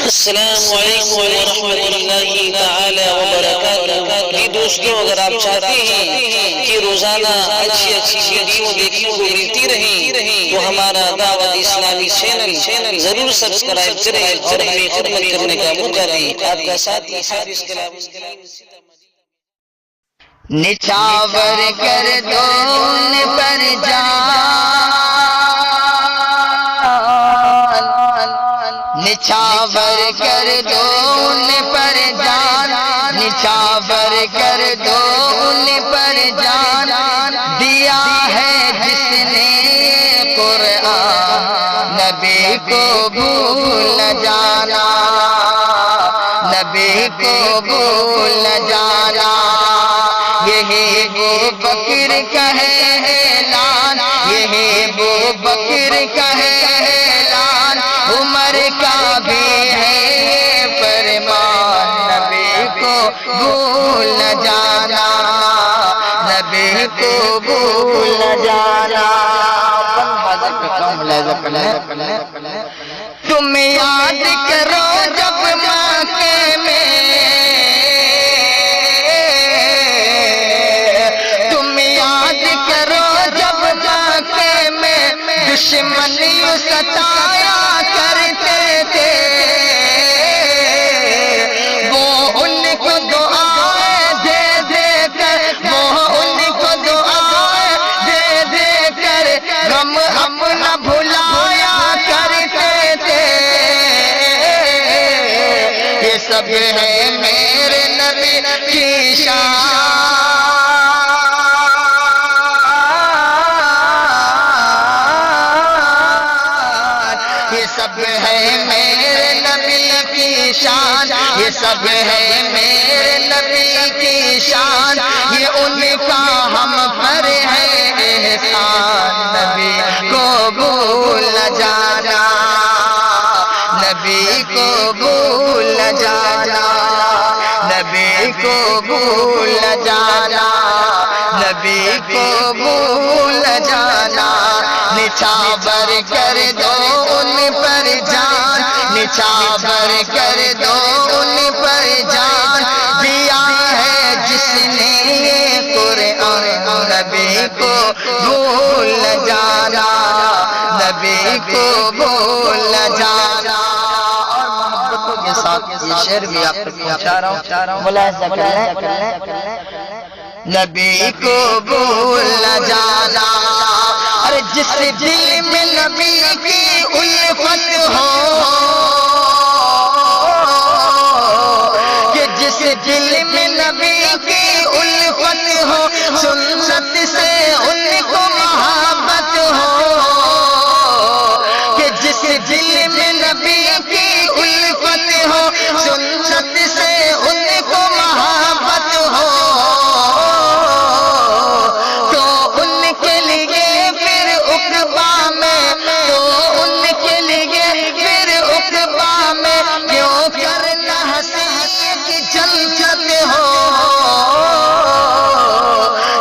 السلام علیکم ورحمۃ اللہ تعالی وبرکاتہ۔ جی دوستو، اگر آپ چاہتے ہیں کہ روزانہ اچھی اچھی ویڈیو دیکھنے کو ملتی رہیں تو ہمارا دعوت اسلامی چینل ضرور سبسکرائب کریں اور ہمیں خدمت کرنے کا موقع دیں۔ آپ کا ساتھی حافظ کلام نچاور کر دو ان پر جان، نچاور کر دو ان پر جان، نچاور کر دو ان پر جان، دیا ہے جس نے قرآن نبی کو بھول جانا، نبی کو بھول جانا۔ یہی ابو بکر کا ہے اعلان، یہی ابو بکر کا ہے اعلان، عمر کا بھی ہے فرمان، نبی کو بھول جانا، نبی کو بھول جانا۔ تم یاد کرو جب مکے میں، دشمنیوں ستایا کرتے تھے، وہ ان کو دعائیں دے دے کر، وہ ان کو دعائیں دے دے کر غم اپنا بھلایا کرتے تھے۔ یہ سب ہے میرے نبی کی شان، سب ہے میرے نبی کی شان، یہ سب ہے میرے نبی کی شان، یہ ان کا ہم پر ہے احسان، نبی کو بھول جانا، نبی کو بھول جانا، نبی کو بھول جانا، نبی کو بھول جانا۔ نچاور کر دو ان پر جان، نچاور کر دو ان پر جان، دیا ہے جس نے یہ قرآن، نبی کو بھول جانا، نبی کو بھول جانا۔ اور محبتوں کے ساتھ یہ شعر بھی آپ تک پہنچا رہا ہوں، ملاحظہ کر لیں۔ نبی کو بھول جانا، اور جس دل میں نبی کی الفت ہو، کہ جس دل میں نبی کی الفت ہو، سنت سے ان کو محبت ہو، کہ جس دل میں نبی کی الفت ہو، سنت سے ان کو محبت ہو،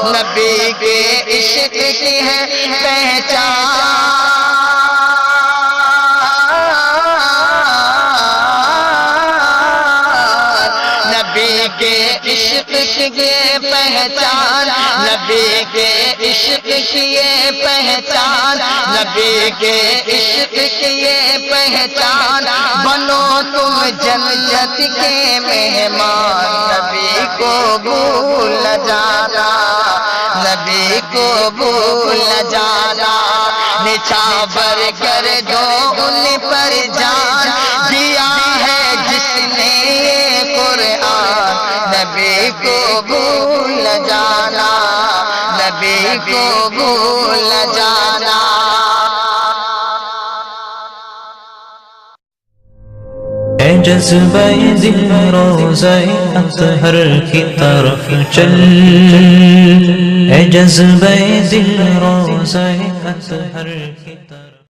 نبی کے عشق کی ہے پہچان، نبی کے عشق کی پہچان، نبی کے عشق کی پہچان، نبی کے عشق کی پہچان۔ بنو تم جنت کے مہمان، نبی کو بھول جانا، نبی کو بھول جانا۔ نچاور کر دو ان پر جان، دیا ہے جس نے یہ قرآن، نبی کو بھول جانا، نبی کو بھول جانا۔ اے جذبہ دل روضہ اطہر کی طرف چل، اے جذبہ دل روضہ اطہر